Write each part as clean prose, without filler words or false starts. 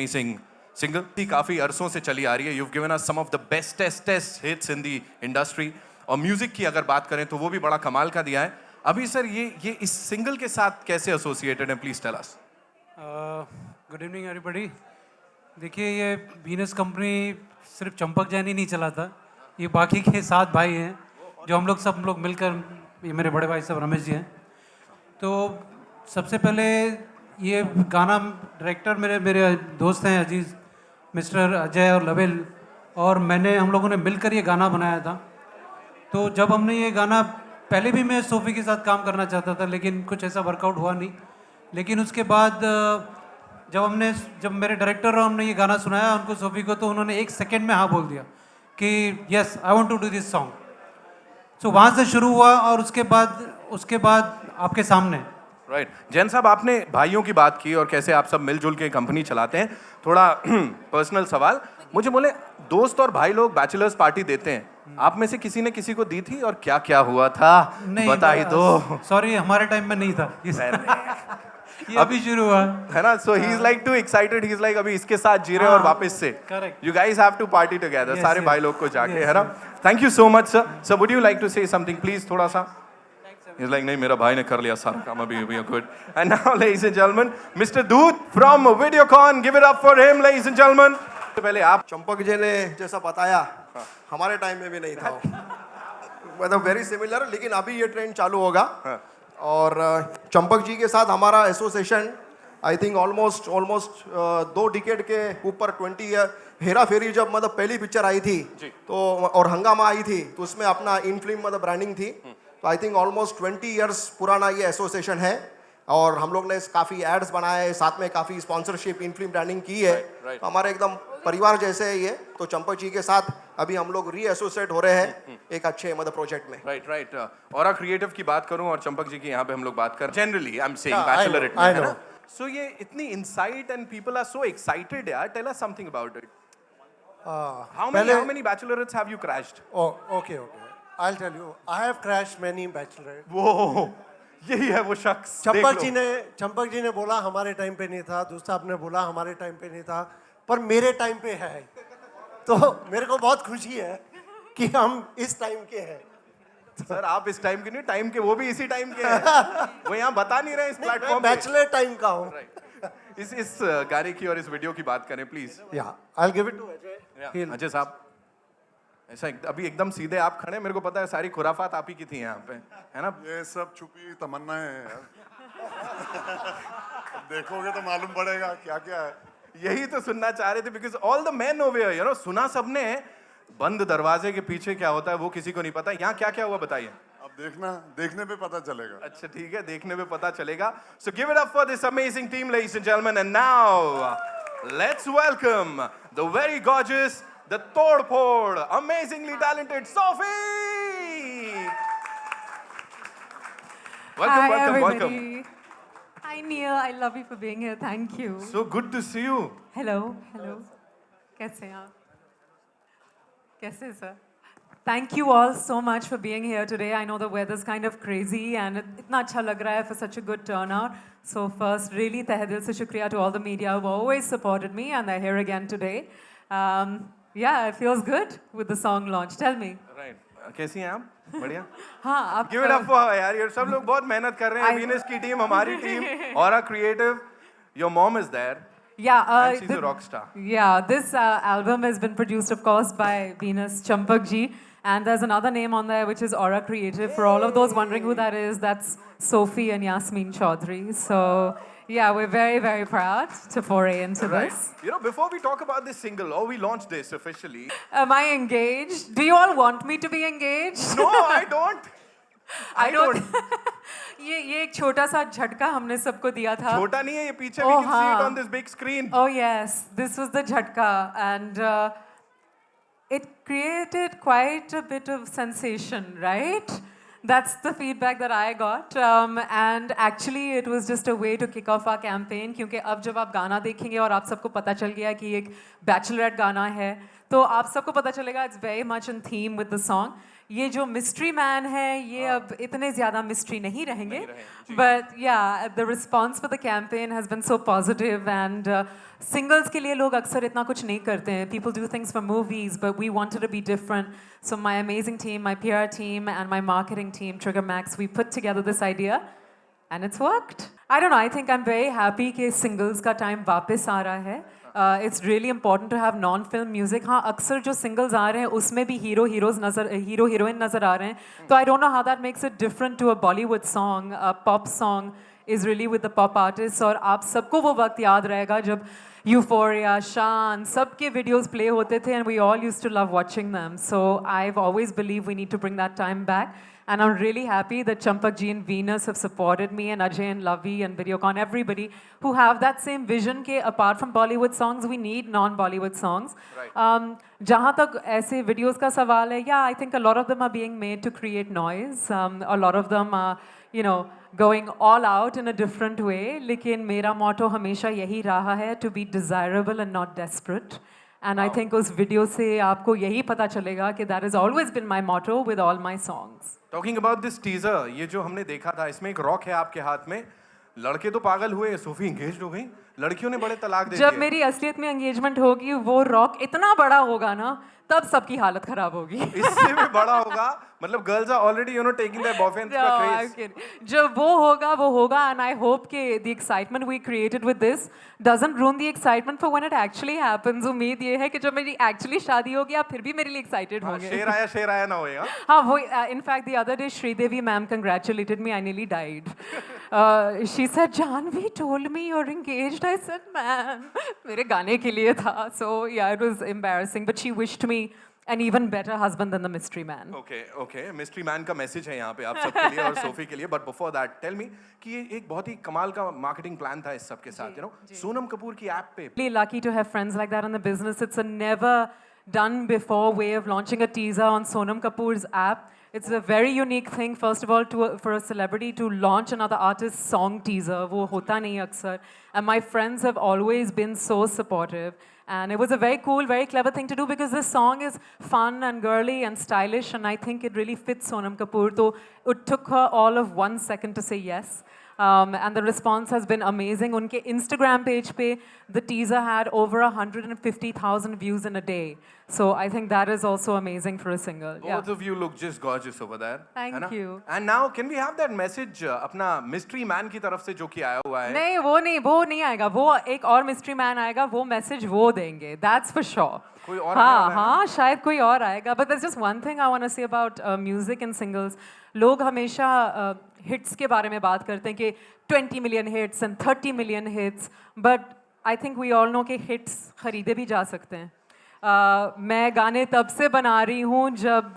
amazing single. थी काफी अरसों से चली आ रही है. You've given us some of the bestest hits in the industry. और म्यूजिक की अगर बात करें तो वो भी बड़ा कमाल का दिया है. अभी सर ये इस सिंगल के साथ कैसे एसोसिएटेड है? Please tell us. Good evening everybody. देखिए, ये वीनस कंपनी सिर्फ चंपक जैन ही नहीं चलाता, ये बाकी के 7 भाई हैं जो हम लोग मिलकर, ये मेरे बड़े भाई साहब रमेश जी हैं. तो सबसे पहले ये गाना डायरेक्टर मेरे दोस्त हैं अजीज़ मिस्टर अजय और लवेल, और हम लोगों ने मिलकर ये गाना बनाया था. तो जब हमने ये गाना, पहले भी मैं सोफ़ी के साथ काम करना चाहता था लेकिन कुछ ऐसा वर्कआउट हुआ नहीं. लेकिन उसके बाद जब मेरे डायरेक्टर और हमने ये गाना सुनाया उनको, सोफ़ी को, तो उन्होंने 1 सेकेंड में हाँ बोल दिया कि yes I want to do this song. So वहाँ से शुरू हुआ और उसके बाद आपके सामने. राइट. जैन साहब, आपने भाइयों की बात की और कैसे आप सब मिलजुल के कंपनी चलाते हैं. थोड़ा पर्सनल सवाल, मुझे बोले, दोस्त और भाई लोग बैचलर्स पार्टी देते हैं, आप में से किसी ने किसी को दी थी और क्या क्या हुआ था? नहीं, बता ही दो. सॉरी, हमारे टाइम में नहीं था ये अभी शुरू हुआ है ना. So he is like too excited, he is like अभी इसके साथ जी रहे हैं और वापस से. Correct. You guys have to party together, सारे yes. भाई लोग को जाके, है ना. Thank you so much sir. Sir, would you like to say something please? थोड़ा सा. He's like, नहीं, मेरा भाई ने कर लिया सारा काम, अभी we are good. And now, ladies and gentlemen, Mr. Doot from Videocon, give it up for him, ladies and gentlemen. तो पहले आप. चंपक जी ने जैसा बताया, हमारे टाइम में भी नहीं था, मतलब वेरी सिमिलर. लेकिन अभी ये ट्रेंड चालू होगा. और चंपक जी के साथ हमारा association I think almost 2 decade के ऊपर, 20 ईयर. हेरा फेरी जब मतलब पहली पिक्चर आई थी तो, और हंगामा आई थी, तो उसमें अपना इन फिल्म मतलब ब्रांडिंग थी. तो आई थिंक ऑलमोस्ट 20 ईयर्स पुराना ये एसोसिएशन है. और हम लोग ने काफ़ी एड्स बनाए, साथ में काफ़ी स्पॉन्सरशिप, इन फिल्म ब्रांडिंग की है. तो हमारे एकदम परिवार जैसे है ये. तो चंपक जी के साथ अभी हम लोग री एसोसिएट हो रहे हैं एक अच्छे मतलब प्रोजेक्ट में. राइट. और क्रिएटिव की बात करूं और चंपक जी की यहाँ पे हम लोग बात कर, generally I am saying Yeah, I know, bachelorette में, I है ना. know. सो ये इतनी insight and people are so excited यार. Tell us something about it. How many bachelorettes have you crashed? Oh, okay. I'll tell you. I have crashed many bachelorette. वो यही है वो शख्स. चंपक जी ने बोला हमारे टाइम पे नहीं था, दूसरा आपने बोला हमारे टाइम पे नहीं था, पर मेरे टाइम पे है. तो मेरे को बहुत खुशी है कि हम इस टाइम के हैं. सर, आप इस टाइम के नहीं, टाइम के वो भी इसी टाइम के हैं. वो यहाँ बता नहीं रहे इस प्लेटफॉर्म पे. बैचलर टाइम का हूँ. इस गाने की और इस वीडियो की बात करें प्लीज. या I'll give it to Ajay. Ajay साहब, ऐसा अभी एकदम सीधे आप खड़े, मेरे को पता है सारी खुराफात आप ही की थी यहाँ पे, है ना. ये सब छुपी तमन्नाएं हैं यार. देखोगे तो मालूम पड़ेगा क्या क्या है. यही तो सुनना चाह रहे थे, because all the man over here, you know, सुना सबने. बंद दरवाजे के पीछे क्या होता है वो किसी को नहीं पता. यहाँ क्या क्या हुआ बताइए. अब देखने पे पता चलेगा. अच्छा ठीक है, देखने पे पता चलेगा. So give it up for this amazing team, ladies and gentleman. And now let's welcome the very gorgeous, the todpod, amazingly talented Sophie. Welcome. Hi Neil, I love you for being here. Thank you. So good to see you. Hello. कैसे हैं आप? कैसे sir? Thank you all so much for being here today. I know the weather's kind of crazy and इतना अच्छा लग रहा है for such a good turnout. So first, really तहे दिल से शुक्रिया to all the media who always supported me and they're here again today. Yeah, it feels good with the song launch. Tell me. Right. कैसी हैं आप? बढ़िया. हाँ, आप. Give it up for her यार. ये सब लोग बहुत मेहनत कर रहे हैं. वीनस की टीम, हमारी team, Aura Creative. Your mom is there. Yeah, and she's a rock star. Yeah, this album has been produced, of course, by Venus Champak ji, and there's another name on there which is Aura Creative. For all of those wondering who that is, that's Sophie and Yasmin Chaudhary. So. Yeah, we're very, very proud to foray into this. You know, before we talk about this single, or we launch this officially. Am I engaged? Do you all want me to be engaged? No, I don't. I don't. ये एक छोटा सा झटका हमने सबको दिया था. छोटा नहीं है ये, पीछे we can see it on this big screen. Oh yes, this was the झटका and it created quite a bit of sensation, right? That's the feedback that I got, and actually it was just a way to kick off our campaign. क्योंकि अब जब आप गाना देखेंगे और आप सबको पता चल गया कि एक बैचलरेट गाना है, तो आप सबको पता चलेगा it's very much in theme with the song. ये जो मिस्ट्री मैन है ये अब इतने ज़्यादा मिस्ट्री नहीं रहेंगे, but yeah the response for the campaign has been so positive. And singles के लिए लोग अक्सर इतना कुछ नहीं करते हैं. People do things for movies but we wanted to be different. So my amazing team, my PR team and my marketing team Trigger Max, we put together this idea and it's worked. I don't know, I think I'm very happy कि singles का time वापस आ रहा है. It's really important to have non-film music. हाँ, अक्सर जो singles आ रहे हैं उसमें भी हीरो हीरोइन नज़र आ रहे हैं. तो I don't know how that makes it different to a Bollywood song. A pop song is really with the pop artists. और आप सबको वो वक्त याद रहेगा जब Euphoria, Shan, सबके videos play होते थे and we all used to love watching them. So I've always believed we need to bring that time back. And I'm really happy that Champak Ji and Venus have supported me, and Ajay and Lavi and Videocon, everybody who have that same vision कि apart from Bollywood songs, we need non-Bollywood songs. Right. जहाँ तक ऐसे videos का सवाल है, yeah, I think a lot of them are being made to create noise. A lot of them are, you know, going all out in a different way. लेकिन मेरा motto हमेशा यही रहा है to be desirable and not desperate. And I think उस video से आपको यही पता चलेगा कि that has always been my motto with all my songs. Talking about this teaser, ये जो हमने देखा था इसमें एक रॉक है आपके हाथ में. लड़के तो पागल हुए, सोफी एंगेज्ड हो गई, लड़कियों ने बड़े तलाक दे दिए. जब मेरी असलियत में एंगेजमेंट होगी वो रॉक इतना बड़ा होगा ना तब सबकी हालत खराब होगी. इससे भी बड़ा होगा, मतलब girls are already taking their boyfriends का क्रेज. जब वो होगा एंड आई होप कि the excitement we created with this doesn't ruin the excitement for when it actually happens. उम्मीद ये है कि जब मेरी एक्चुअली शादी होगी आप फिर भी मेरे लिए एक्साइटेड होंगे. शेर आया ना होएगा. हाँ, वो in fact the other day Sridevi ma'am congratulated me. I nearly died. She said, Janvi told me you're engaged. I said, ma'am, मेरे गाने के लिए था. So yeah, it was embarrassing, but she wished me an even better husband than the mystery man. Okay, mystery man का message है यहाँ पे आप सबके लिए और सोफी के लिए. But before that tell me कि ये एक बहुत ही कमाल का मार्केटिंग प्लान था इस सब के साथ. सोनम कपूर की ऐप पे. Really lucky to have friends like that in the business. It's a never done before way of launching a teaser on Sonam Kapoor's app. It's a very unique thing, first of all, for a celebrity to launch another artist's song teaser. वो होता नहीं अक्सर. And my friends have always been so supportive. And it was a very cool, very clever thing to do because this song is fun and girly and stylish, and I think it really fits Sonam Kapoor. So it took her all of 1 second to say yes. And the response has been amazing. उनके Instagram page पे the teaser had over 150,000 views in a day. So I think that is also amazing for a single. Both of you look just gorgeous over there. Thank you. And now can we have that message अपना mystery man की तरफ से जो कि आया हुआ है? नहीं, वो नहीं आएगा. वो एक और mystery man आएगा. वो message वो देंगे. That's for sure. कोई और आने वाला है? हाँ, शायद कोई और आएगा. But there's just one thing I want to say about music and singles. लोग हमेशा hits के बारे में बात करते हैं कि 20 million hits and 30 million hits. But I think we all know कि hits खरीदे भी जा सकते हैं. मैं गाने तब से बना रही हूँ जब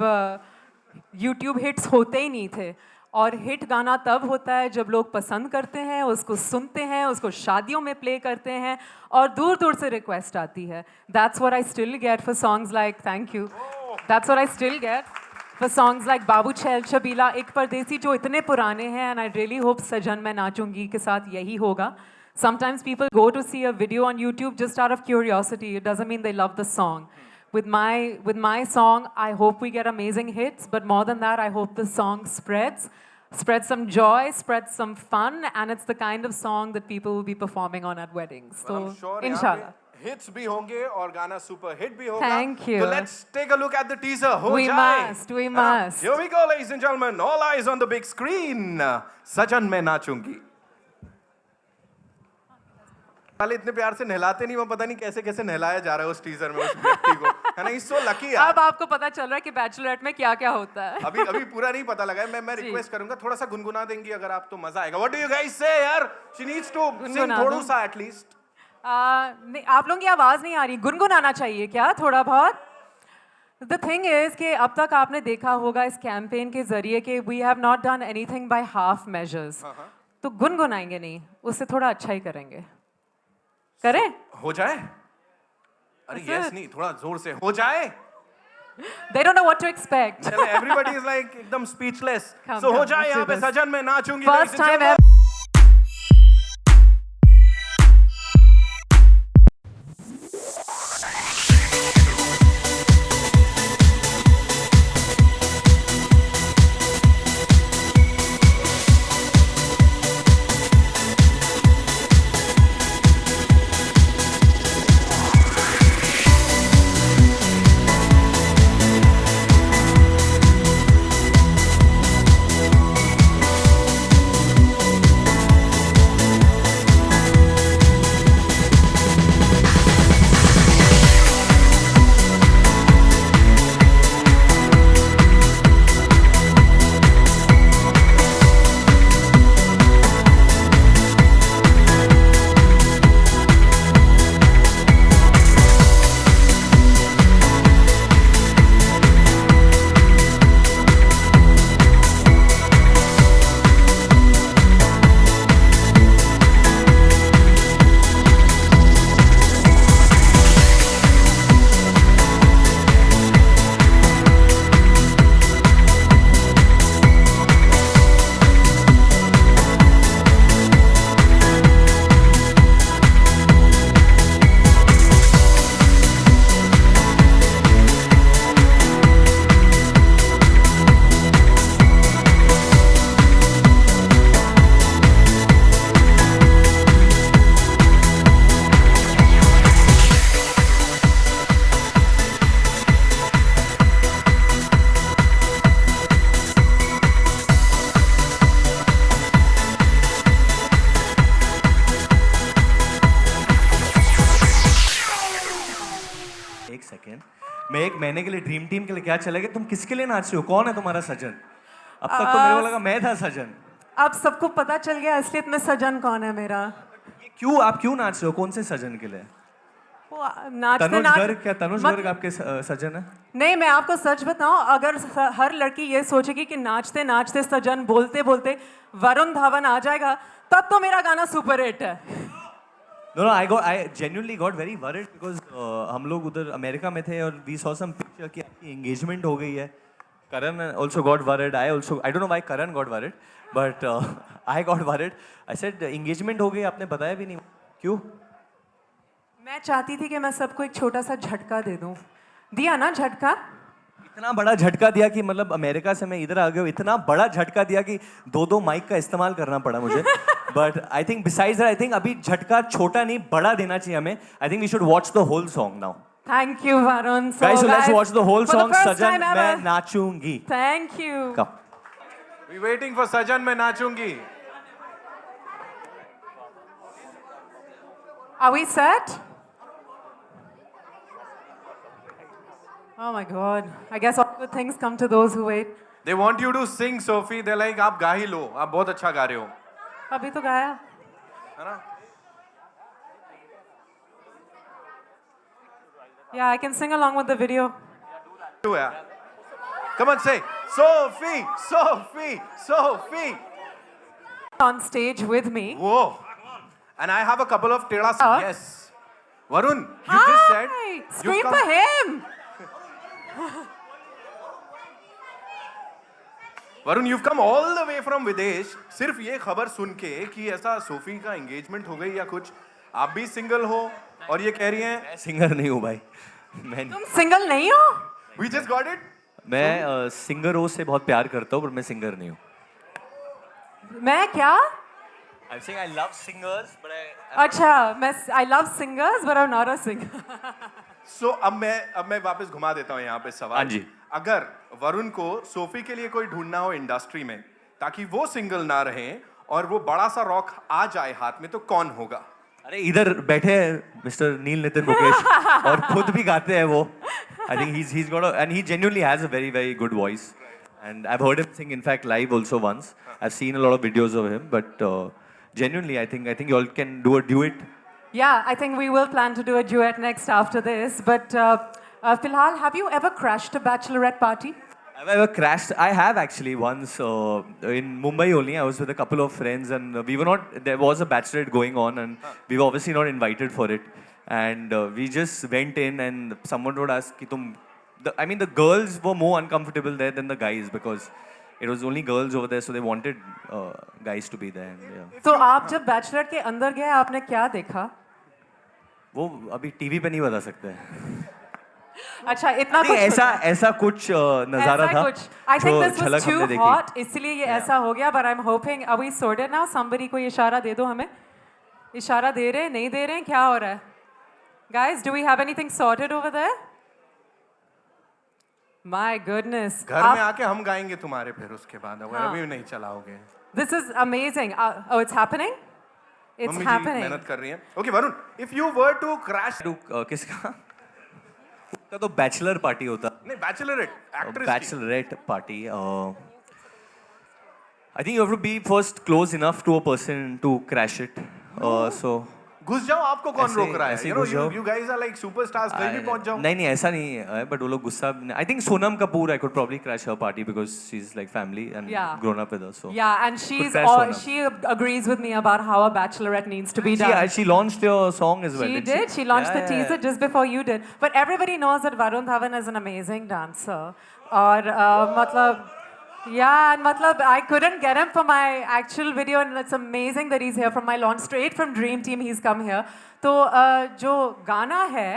YouTube hits होते ही नहीं थे. और हिट गाना तब होता है जब लोग पसंद करते हैं, उसको सुनते हैं, उसको शादियों में प्ले करते हैं और दूर दूर से रिक्वेस्ट आती है. That's what I still get for songs like Thank You. That's what I still get for songs like बाबू छैल छबीला, एक परदेसी जो इतने पुराने हैं. And I really hope सजन मैं नाचूंगी के साथ यही होगा. Sometimes people go to see a video on YouTube just out of curiosity. It doesn't mean they love the song. With my song, I hope we get amazing hits, but more than that, I hope the song spreads some joy, spreads some fun, and it's the kind of song that people will be performing on at weddings. Well, So, I'm sure inshallah. hits भी होंगे और गाना super hit भी होगा. Thank you. So let's take a look at the teaser. हो We जाए. must, we must. Here we go, ladies and gentlemen. All eyes on the big screen. सजन मैं नाचूंगी. वाले इतने प्यार से नहलाते नहीं, वो पता नहीं कैसे कैसे नहलाया जा रहा है उस टीजर में उस व्यक्ति को, है ना. He's so lucky यार. अब आपको पता चल रहा है कि बैचलरेट में क्या क्या होता है. अभी पूरा नहीं पता लगा है. मैं रिक्वेस्ट करूंगा थोड़ा सा गुनगुना देंगी अगर आप, तो मजा आएगा. What do you guys say यार? She needs to sing थोड़ा सा at least. नहीं, आप लोगों की आवाज नहीं आ रही. गुनगुनाना चाहिए क्या थोड़ा बहुत? The thing is कि अब तक आपने देखा होगा इस कैंपेन के जरिए कि we have not done anything by half measures. तो गुनगुनाएंगे नहीं, उससे थोड़ा अच्छा ही करेंगे. करें? हो जाए? अरे yes नहीं, थोड़ा जोर से हो जाए. They don't know what to expect. Everybody is like एकदम speechless. Come, So हो come, जाए let's यहाँ do पे this. सजन मैं नाचूंगी. First ladies and time gentlemen. ever. एक महीने के लिए ड्रीम टीम के लिए क्या चलेगा? तुम किसके लिए नाच रहे हो? कौन है तुम्हारा सजन? अब तक तो मेरे को लगा मैं था सजन। अब सबको पता चल गया असलियत में सजन कौन है मेरा। ये क्यों आप क्यों नाच रहे हो? कौन से सजन के लिए? वो नाचते तनुज नाच गर्ग, क्या तनुज गर्ग आपके सजन है? नहीं, मैं आपको सच बताऊं, अगर हर लड़की ये सोचेगी कि नाचते नाचते सजन, बोलते बोलते वरुण धवन आ जाएगा, तब तो मेरा गाना सुपर हिट है। No, I genuinely got very worried because हम लोग उधर अमेरिका में थे और we saw some picture कि आपकी engagement हो गई है. Karan also got worried. I don't know why Karan got worried, but I got worried. I said engagement हो गई, आपने बताया भी नहीं. क्यों? मैं चाहती थी कि मैं सबको एक छोटा सा झटका दे दूं। दिया ना झटका? इतना बड़ा झटका दिया कि मतलब अमेरिका से मैं इधर आ गया हूँ, इतना बड़ा झटका दिया कि दो माइक का इस्तेमाल करना पड़ा मुझे. But I think besides that, I think अभी झटका छोटा नहीं बड़ा देना चाहिए हमें. I think we should watch the whole song now. Thank you, Varun. Guys, so let's watch the whole for the song. first Sajjan time ever- मैं नाचूंगी. Thank you. Come. We waiting for सजन मैं नाचूंगी. Are we set? Oh my God. I guess all good things come to those who wait. They want you to sing, Sophie. They're like, आप गा ही लो. आप बहुत अच्छा गा रहे हो. अभी तो गाया. है ना? Yeah, I can sing along with the video. Do it. Come on, say Sophie, Sophie, Sophie. On stage with me. Whoa. And I have a couple of tedas. Huh? Yes. Varun, you just said. Hi! you've Scream come- for him. Varun, you've come all the way from विदेश सिर्फ ये खबर सुन के कि ऐसा Sophie का engagement हो गई या कुछ. आप भी सिंगल हो और ये कह रही हैं. मैं सिंगर नहीं हूँ भाई. मैं तुम सिंगल नहीं हो? We just got it. मैं सिंगरों से बहुत प्यार करता हूँ पर मैं सिंगर नहीं हूँ. मैं क्या? I'm saying I love singers, but अच्छा, मैं I love singers but I'm not a singer. So अब मैं वापस घुमा देता हूँ यहाँ पे सवाल. हाँ जी. अगर वरुण को सोफी के लिए कोई ढूंढना हो इंडस्ट्री में ताकि वो सिंगल ना रहे और वो बड़ा सा रॉक आ जाए हाथ में, तो कौन होगा? अरे इधर बैठे हैं मिस्टर नील नितिन मुकेश और खुद भी गाते हैं वो. I think he's got and he genuinely has a very good voice, and I've heard him sing in fact live also once. I've seen a lot of videos of him, but genuinely I think you all can do a duet. Yeah, I think we will plan to do a duet next after this. But Filhal, have you ever crashed a bachelorette party? Have I ever crashed? I have actually once in Mumbai only. I was with a couple of friends and we were not, there was a bachelorette going on and we were obviously not invited for it. And we just went in and someone would ask, ki tum, I mean the girls were more uncomfortable there than the guys because it was only girls over there, so they wanted guys to be there. And, yeah. तो आप जब bachelorette के अंदर गए, आपने क्या देखा? वो अभी टीवी पे नहीं बता सकते हैं. अच्छा, इतना कुछ ऐसा कुछ नजारा था. I think जो this was झलक too हमने देखी. hot, इसलिए ये ऐसा हो गया. But I'm hoping, are we sorted now? Somebody कोई इशारा दे दो हमें. इशारा दे रहे हैं, नहीं दे रहे हैं, क्या हो रहा है? Guys, do we have anything sorted over there? My goodness. घर में आके हम गाएंगे तुम्हारे फिर उसके बाद, अगर अभी नहीं चलाओगे. This is amazing. Oh, it's happening? It's mummy ji happening. मेहनत कर रही हैं. Okay, Varun, if you were to crash. किसका? उसका तो बैचलर पार्टी होता. नहीं, bachelorette, actress. Bachelorette party. I think you have to be first close enough to a person to crash it. So. घुस जाओ, आपको कौन ऐसे- रोक रहा है? ऐसे You know, घुस जाओ. you guys are like superstars, कहीं भी पहुंच जाओ. नहीं ऐसा नहीं है, but वो लोग गुस्सा. I think Sonam Kapoor, I could probably crash her party because she's like family and Yeah. grown up with us. So. Yeah, and crash Sonam. she agrees with me about how a bachelorette needs to be done. She launched your song as well. She didn't did. She launched Yeah, the yeah, teaser just before you did. But everybody knows that Varun Dhawan is an amazing dancer. और मतलब, yeah, and मतलब I couldn't get him for my actual video, and it's amazing that he's here from my launch. Straight from Dream Team, he's come here. तो जो गाना है,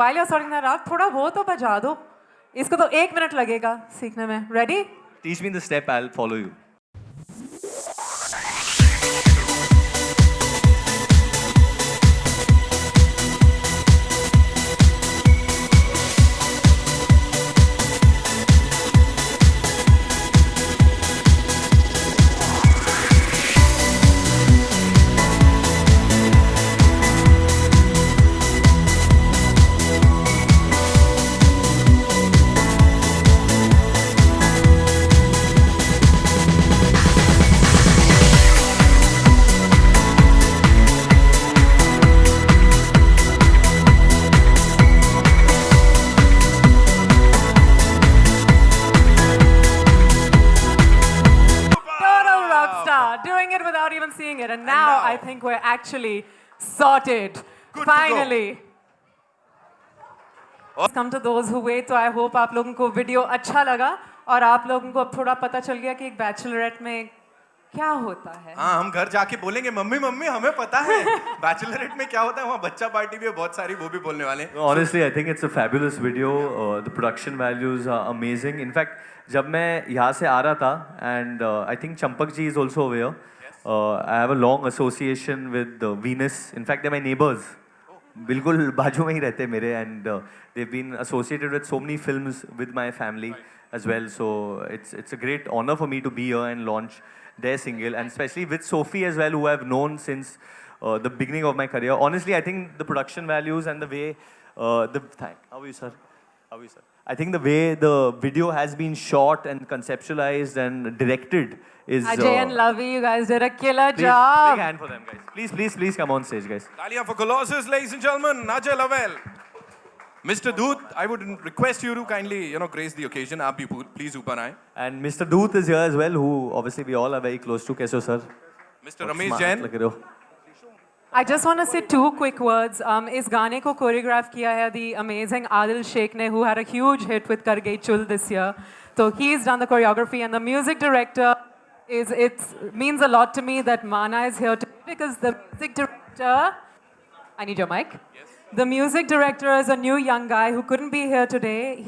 while you're sorting that out, थोड़ा वो तो बजा दो. इसको तो 1 मिनट लगेगा सीखने में. Ready? Teach me the step, I'll follow you. seeing it, and now I think we're actually sorted. Good to go. Finally. Come to those who wait. तो I hope आप लोगों को वीडियो अच्छा लगा और आप लोगों को अब थोड़ा पता चल गया कि एक बैचलरेट में क्या होता है. हाँ, हम घर जाके बोलेंगे मम्मी मम्मी हमें पता है बैचलरेट में क्या होता है. वहाँ बच्चा पार्टी भी है बहुत सारी, वो भी बोलने वाले हैं. Honestly, I think it's a fabulous video. The production values are amazing. In fact, जब मैं यहाँ से आ रहा था, and I think Champak ji is also aware. I have a long association with Venus. In fact, they're my neighbors. बिल्कुल बाजू में ही रहते हैं मेरे, and they've been associated with so many films with my family as well. So it's a great honor for me to be here and launch their single, and especially with Sophie as well, who I've known since the beginning of my career. Honestly, I think the production values and the way how are you, sir? How are you, sir? I think the way the video has been shot and conceptualized and directed is. Ajay and Lavi, you guys did a killer Please, job. big hand for them, guys. Please come on stage, guys. तालियां for Colossus, ladies and gentlemen. Ajay Lavelle. Mr. Doot, I would request you to kindly, grace the occasion. आप भी please ऊपर आएं. And Mr. Doot is here as well, who obviously we all are very close to. कैसे हो, sir? Mr. Ramesh Jain. लग रहे हो? I just want to say two quick words. इस गाने को choreograph किया है the amazing Adil Sheikh ने, who had a huge hit with Kar Gayi Chul this year. So he's done the choreography, and the music director means a lot to me that Mana is here today, because the music director. I need your mic. Yes. The music director is a new young guy who couldn't be here today.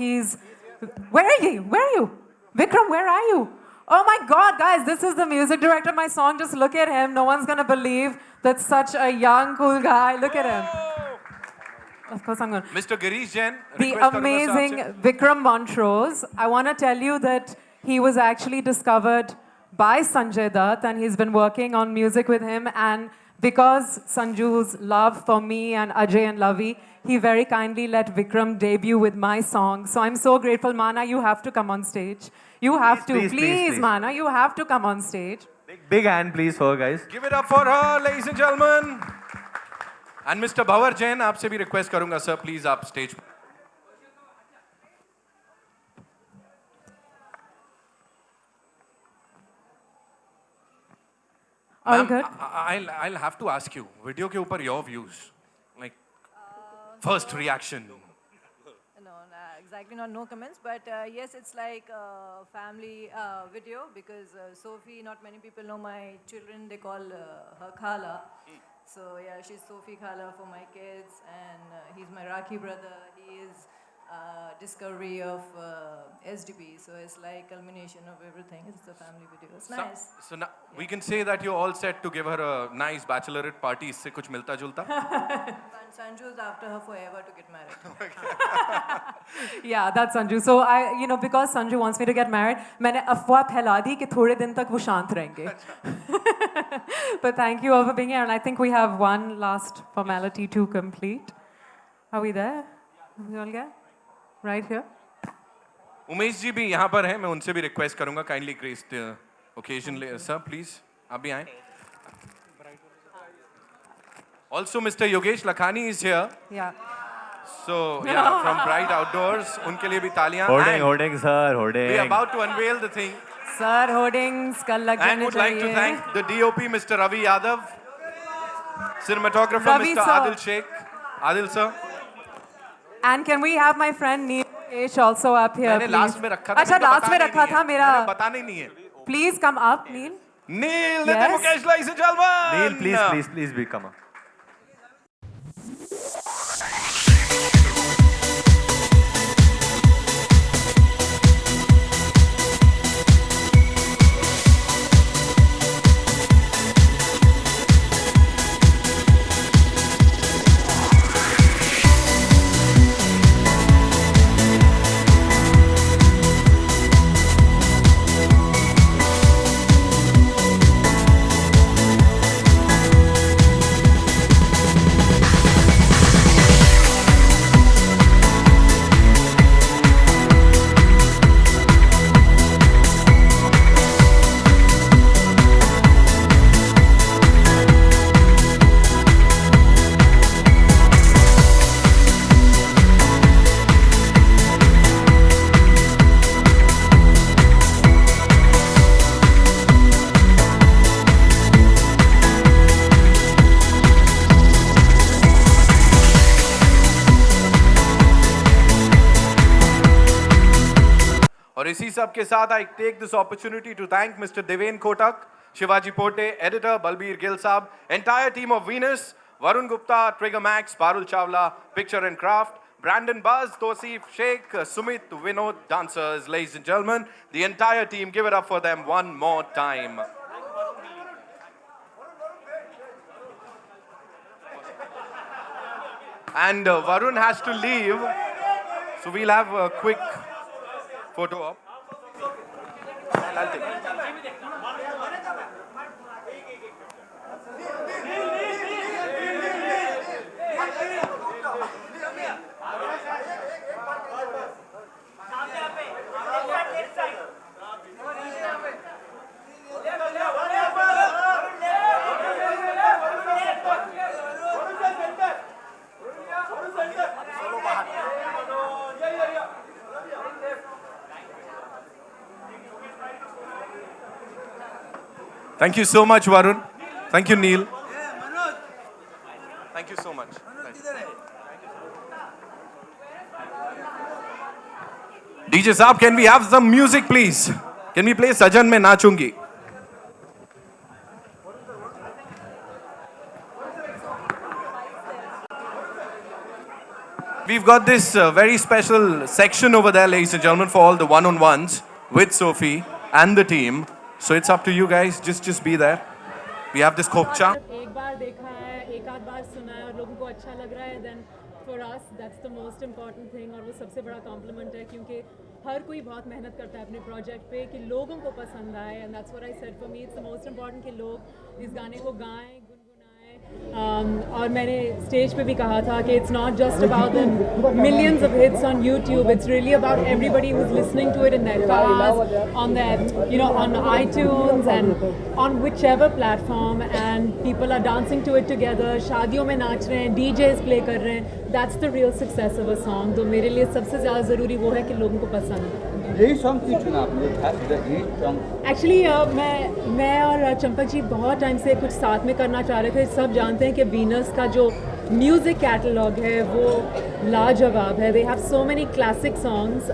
Where are you? Where are you? Vikram, where are you? Oh my God, guys, this is the music director of my song. Just look at him. No one's going to believe that such a young, cool guy. Look at him. Of course I'm going to. Mr. Girish Jain. The amazing Vikram Montrose. I want to tell you that he was actually discovered by Sanjay Dutt, and he's been working on music with him. And because Sanju's love for me and Ajay and Lavi, he very kindly let Vikram debut with my song. So I'm so grateful. Mana, you have to come on stage. You have to. Please, Mana, you have to come on stage. Big hand, please, for her, guys. Give it up for her, ladies and gentlemen. And Mr. Bhavar Jain, आपसे भी request करूँगा, sir, please आप stage. All good? I'll have to ask you, video के ऊपर your views, like first reaction. No, exactly no comments, but yes, it's like a family video, because Sophie, not many people know my children, they call her Khala. So yeah, she's Sophie Khala for my kids, and he's my Rakhi brother. He is discovery of SDP, so it's like culmination of everything. It's a family video. It's nice. So now we can say that you're all set to give her a nice bachelorette party. इससे कुछ मिलता जुलता? Sanju is after her forever to get married. Yeah, that's Sanju. So because Sanju wants me to get married, मैंने अफवाह फैला दी कि थोड़े दिन तक वो शांत रहेंगे. But thank you all for being here, and I think we have one last formality to complete. Are we there? Are we all there? Right here. Umesh ji भी यहाँ पर हैं, मैं उनसे भी request करूँगा, kindly grace the occasion, sir, please. आप भी आएं. Also, Mr. Yogesh Lakhani is here. Yeah. So, yeah, from Bright Outdoors, उनके लिए भी तालियां. Hoarding, sir, hoarding. We are about to unveil the thing. Sir, hoardings कल लग And जाने would like to चाहिए. thank the DOP, Mr. Ravi Yadav, cinematographer, Ravi, Mr. sir. Adil Sheikh. Adil, sir. And can we have my friend Neil Yogesh also up here, मैंने please? last में रखा था. अच्छा, मुझे last में बताना ही रखा नहीं था है. मेरा. मैंने बताना ही नहीं है. Please come up, Neil. Neil, Yes. Nitin Mukesh, ladies and gentlemen. Neil, please, come on. सब के साथ I take this opportunity to thank Mr. Deven Kotak, Shivaji Pote, editor Balbir Gill Saab, entire team of Venus, Varun Gupta, Trigger Max, Parul Chawla, Picture and Craft, Brandon Buzz, Tosif, Sheikh, Sumit, Vinod, dancers, ladies and gentlemen, the entire team. Give it up for them one more time. And Varun has to leave, so we'll have a quick photo op. I'll take it. Thank you so much, Varun. Thank you, Neil. Thank you so much. DJ Saab, can we have some music, please? Can we play Sajan Mein Nachungi? We've got this very special section over there, ladies and gentlemen, for all the one-on-ones with Sophie and the team. So it's up to you guys. Just be there. We have this kopcha. एक बार देखा है, एक आध बार सुना है और लोगों को अच्छा लग रहा है, then for us that's the most important thing और वो सबसे बड़ा compliment है क्योंकि हर कोई बहुत मेहनत करता है अपने प्रोजेक्ट पे कि लोगों को पसंद आए and that's what I said for me it's the most important कि लोग इस गाने को गाएं और मैंने स्टेज पे भी कहा था कि it's not just about the millions of hits on YouTube, it's really about everybody who's listening to it in their cars, on their, on iTunes and on whichever platform, and people are dancing to it together, शादियों में नाच रहे हैं, DJs play कर रहे हैं, that's the real success of a song. तो मेरे लिए सबसे ज़्यादा ज़रूरी वो है कि लोगों को पसंद है. यही सॉन्ग क्यों चुना आपने? एक्चुअली मैं और चंपक जी बहुत टाइम से कुछ साथ में करना चाह रहे थे. सब जानते हैं कि वीनस का जो म्यूज़िक कैटलॉग है वो लाजवाब है. They have so many classic songs.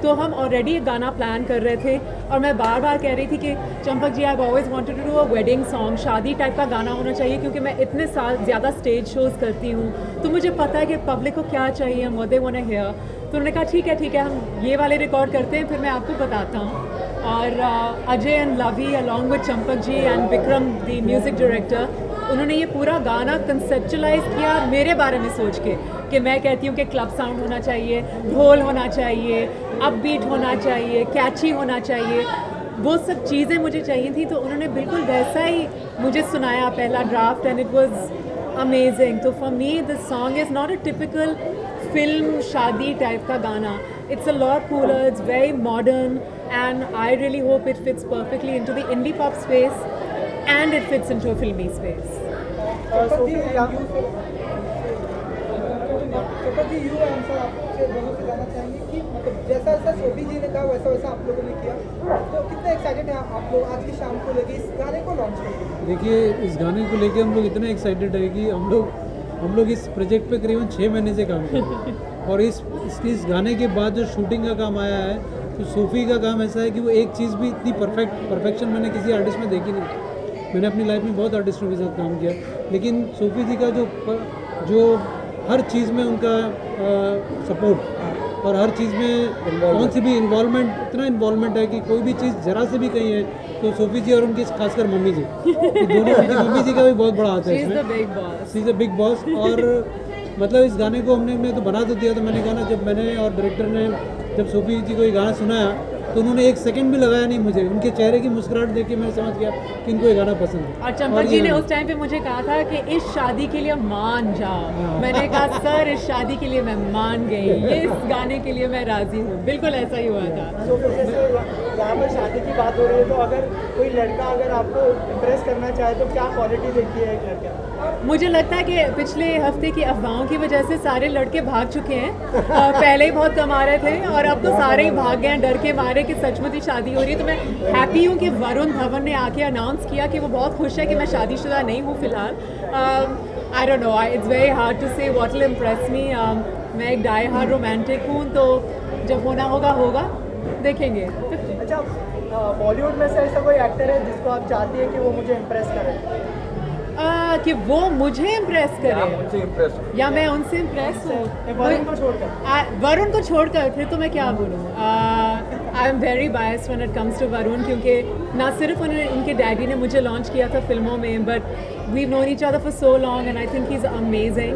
तो हम ऑलरेडी एक गाना प्लान कर रहे थे और मैं बार बार कह रही थी कि Champak ji I always wanted to do a wedding song, शादी टाइप का गाना होना चाहिए क्योंकि मैं इतने साल ज़्यादा स्टेज शोज़ करती हूँ तो मुझे पता है कि पब्लिक को क्या चाहिए, what they want to hear. तो उन्होंने कहा ठीक है हम ये वाले रिकॉर्ड करते हैं, फिर मैं आपको बताता हूँ. और Ajay and Lavi along with Champak ji and Vikram the music director, उन्होंने ये पूरा गाना कंसेप्चुलाइज किया मेरे बारे में सोच के कि मैं कहती हूँ कि क्लब साउंड होना चाहिए, ढोल होना चाहिए, अपबीट होना चाहिए, कैची होना चाहिए, वो सब चीज़ें मुझे चाहिए थी. तो उन्होंने बिल्कुल वैसा ही मुझे सुनाया पहला draft and it was amazing. तो for me this song is not a typical film शादी टाइप का गाना. It's a lot cooler, it's very modern, and I really hope it fits perfectly into the indie pop space and it fits into a filmy space. जी you answer आपसे दोनों से जानना चाहेंगे कि मतलब जैसा जैसा सोफी जी ने कहा वैसा वैसा आप लोगों ने किया, तो कितने एक्साइटेड हैं आप लोग आज की शाम को लेके इस गाने को लॉन्च करके? देखिए इस गाने को लेके हम लोग इतने एक्साइटेड है कि हम लोग इस प्रोजेक्ट पे करीबन 6 महीने से काम कर रहे हैं और इस गाने के बाद जो शूटिंग का काम आया है तो सोफ़ी का काम ऐसा है कि वो एक चीज़ भी इतनी परफेक्शन मैंने किसी आर्टिस्ट में देखी नहीं. मैंने अपनी लाइफ में बहुत आर्टिस्टों के साथ काम किया लेकिन सोफ़ी जी का जो हर चीज़ में उनका सपोर्ट और हर चीज़ में कौन सी भी इन्वॉल्वमेंट, इतना इन्वॉल्वमेंट है कि कोई भी चीज़ जरा से भी कहीं है तो सोफ़ी जी और उनकी खासकर मम्मी जी, दोनों उनकी मम्मी जी का भी बहुत बड़ा हाथ है इसमें. She is a big boss. और मतलब इस गाने को हमने तो बना तो दिया. तो मैंने कहा ना, जब मैंने और डायरेक्टर ने जब सोफ़ी जी को ये गाना सुनाया तो उन्होंने एक सेकंड भी लगाया नहीं मुझे. उनके चेहरे की मुस्कुराहट देख के मैं समझ गया कि इनको ये गाना पसंद है. और चंपक जी ने उस टाइम पे मुझे कहा था कि इस शादी के लिए मान जाओ. मैंने कहा सर इस शादी के लिए मैं मान गई, ये इस गाने के लिए मैं राज़ी हूँ. बिल्कुल ऐसा ही हुआ था. तो जैसे यहाँ पर शादी की बात हो रही है तो अगर कोई लड़का अगर आपको इम्प्रेस करना चाहे तो क्या क्वालिटी देखती है एक लड़का? मुझे लगता है कि पिछले हफ्ते की अफवाहों की वजह से सारे लड़के भाग चुके हैं. पहले ही बहुत कमा रहे थे और अब तो सारे ही भाग गए हैं डर के मारे कि सचमुच ही शादी हो रही है. तो मैं हैप्पी हूँ कि वरुण धवन ने आके अनाउंस किया कि वो बहुत खुश है कि मैं शादीशुदा नहीं हूँ फिलहाल. I don't know, it's very hard to say what will impress me. मैं एक डाई हार्ड रोमांटिक हूँ तो जब होना होगा होगा. देखेंगे। अच्छा, बॉलीवुड में से ऐसा कोई एक्टर है जिसको आप चाहती है कि वो मुझे इम्प्रेस करे? कि वो मुझे इम्प्रेस करे या मैं उनसे इम्प्रेस हूँ? वरुण को छोड़कर। वरुण को छोड़कर फिर तो मैं क्या बोलूँ? I am very biased when it comes to Varun, क्योंकि ना सिर्फ उनके डैडी ने मुझे लॉन्च किया था फिल्मों में, but we known each other for so long and I think he is amazing.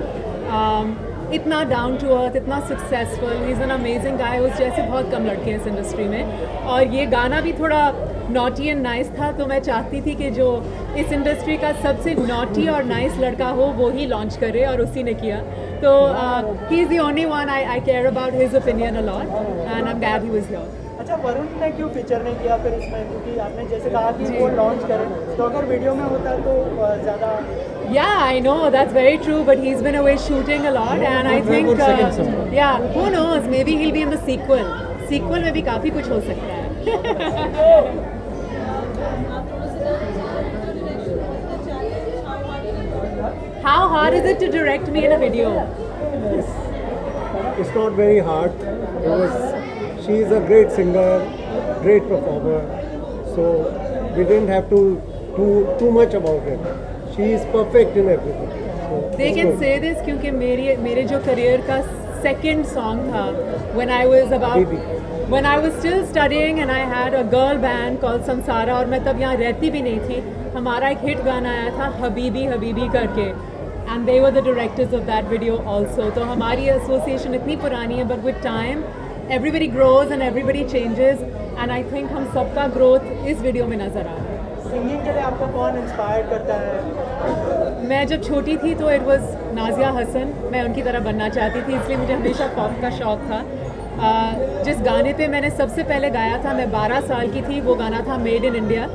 इतना डाउन टू अर्थ, इतना successful, he is an amazing guy. उस जैसे बहुत कम लड़के हैं इस इंडस्ट्री में। और ये गाना भी थोड़ा नॉटी एंड नाइस था, तो मैं चाहती थी कि जो इस इंडस्ट्री का सबसे नॉटी और नाइस लड़का हो वो ही लॉन्च करे, और उसी ने किया। तो he is the only one I care about his opinion a lot and I am glad he was here. अच्छा, वरुण ने क्यों फीचर नहीं किया फिर इसमें? क्योंकि आपने जैसे कहा कि वो लॉन्च करें, तो अगर वीडियो में होता तो ज़्यादा। Yeah, I know, that's very true, but he's been away shooting a lot and I think, yeah, who knows, maybe he'll be in the sequel. Sequel में भी काफ़ी कुछ हो सकता है। How hard is it to direct me in a video? It's not very hard because she is a great singer, great performer, so we didn't have to do too much about it. She is perfect in everything. So They it's can good. say this क्योंकि मेरे जो career का second song था, when I was Baby. when I was still studying and I had a girl band called Samsara, और मैं तब यहाँ रहती भी नहीं थी। हमारा एक हिट गाना आया था हबीबी हबीबी करके, and they were the directors of that video also. तो हमारी एसोसिएशन इतनी पुरानी है, but with time everybody grows and everybody changes, and I think हम सबका growth इस वीडियो में नज़र आ रहा है। सिंगिंग के लिए आपको कौन इंस्पायर करता है? मैं जब छोटी थी तो इट वाज नाजिया हसन, मैं उनकी तरह बनना चाहती थी, इसलिए मुझे हमेशा पॉप का शौक़ था। जिस गाने पे मैंने सबसे पहले गाया था, मैं 12 साल की थी, वो गाना था मेड इन इंडिया।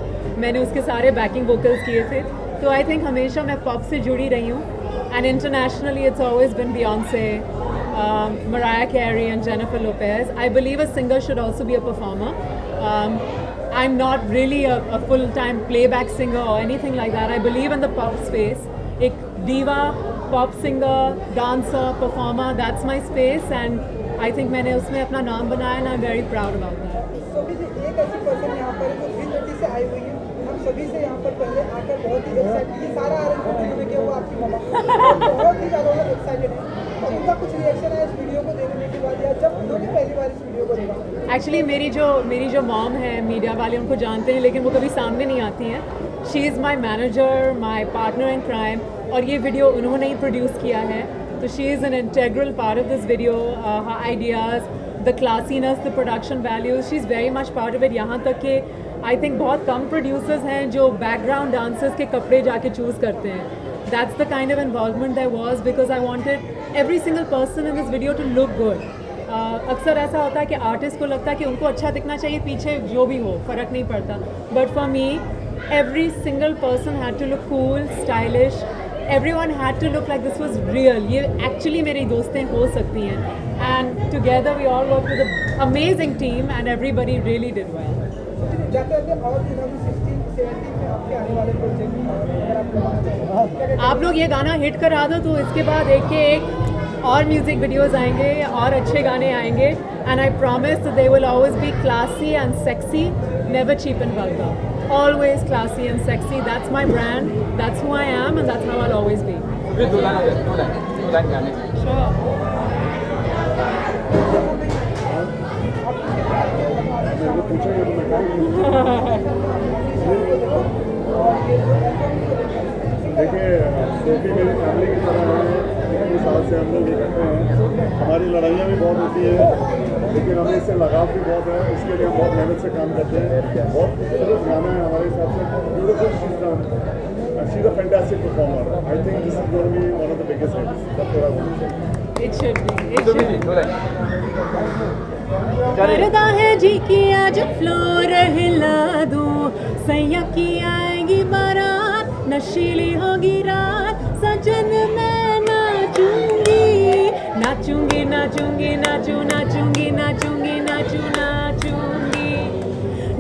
मैंने उसके सारे बैकिंग वोकल्स किए थे, तो आई थिंक हमेशा मैं पॉप से जुड़ी रही हूँ। And internationally it's always been Beyonce, Mariah Carey and Jennifer Lopez. I believe a singer should also be a performer. I'm not really a full-time playback singer or anything like that. I believe in the pop space. एक diva, pop singer, dancer, performer, that's my space, and I think मैंने उसमें अपना नाम बनाया and I'm very proud about that. Sophie ji, एक ऐसी person यहाँ पर जो दिल गति से आई हुई है, हम सभी से यहाँ पर पहले आकर बहुत ही एक्साइटेड, ये सारा अरेंजमेंट उन्होंने किया, वो आपकी मम्मा बहुत ही ज़्यादा एक्साइटेड है। और उनका कुछ रिएक्शन है इस वीडियो को देखने के बाद, या जब उन्होंने पहली बार इस वीडियो को देखा? एक्चुअली मेरी जो मॉम है, मीडिया वाले उनको जानते हैं लेकिन वो कभी सामने नहीं आती हैं। She is my manager, my partner in crime, और ये वीडियो उन्होंने ही प्रोड्यूस किया है, तो she is an integral part of this video. Her ideas, the classiness, the production values, she is very much part of it. यहाँ तक कि आई थिंक बहुत कम प्रोड्यूसर्स हैं जो बैकग्राउंड डांसर्स के कपड़े जाके चूज़ करते हैं। That's the kind of involvement there was because I wanted every single person in this video to look good. अक्सर ऐसा होता है कि आर्टिस्ट को लगता है कि उनको अच्छा दिखना चाहिए, पीछे जो भी हो फ़र्क नहीं पड़ता, but for me every single person had to look cool, stylish, everyone had to look like this was real. ये actually मेरी दोस्तें हो सकती हैं, and together we all worked with an amazing team and everybody really did well. जाते जाते और 2016-17 में आपके आने वाले प्रोजेक्ट अगर आप बताना चाहें? आप लोग ये गाना हिट करा दो तो इसके बाद एक के एक और म्यूजिक वीडियोस आएंगे और अच्छे गाने आएंगे, and I promise they will always be classy and sexy, never cheap and vulgar, always classy and sexy. That's my brand, that's who I am, and that's how I will always be. देखिए, Sophie मेरी family की तरह है, इतने साल से हम लोग इकट्ठे हैं, हमारी लड़ाइयाँ भी बहुत होती है, लेकिन हमें इससे लगाव भी बहुत है, इसके लिए हम बहुत मेहनत से काम करते हैं. बहुत खूबसूरत गाना है हमारे हिसाब से, beautiful, she is a fantastic performer. I think this is going to be one of the biggest hits. That's what I want to say. It should be. It should be. करदा है जी की आज फ्लोर हिला दूं, सैया की आएगी बारात, नशीली होगी रात, सजन मैं नाचूंगी, नाचूंगी नाचूंगी नाचू नाचूंगी नाचूंगी नाचू नाचूंगी.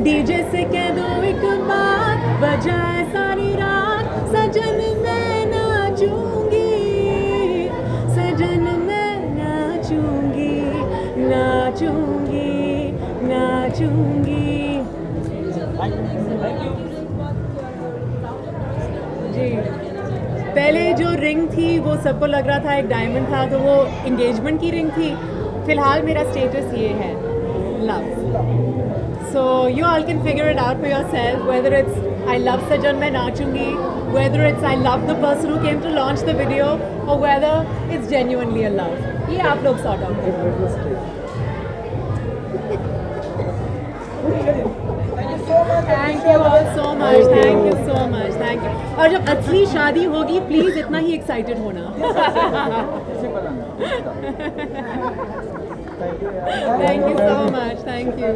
डीजे से कह दो एक बात, बजाए सारी रात, सजन मैं नाचूंगी, सजन मैं नाचूंगी, नाचूंगी, नाचूंगी. थी वो सबको लग रहा था एक डायमंड था, तो वो इंगेजमेंट की रिंग थी. फिलहाल मेरा स्टेटस ये है, love. So you all can figure it out for yourself, whether it's I love सजन मैं नाचूंगी, whether it's I love the person who came to launch the video, or whether it's genuinely a love. ये आप लोग sort out करो. Thank you all so much. Thank you so much. Thank you. और जब असली शादी होगी, please इतना ही एक्साइटेड होना. Thank you so much. Thank you.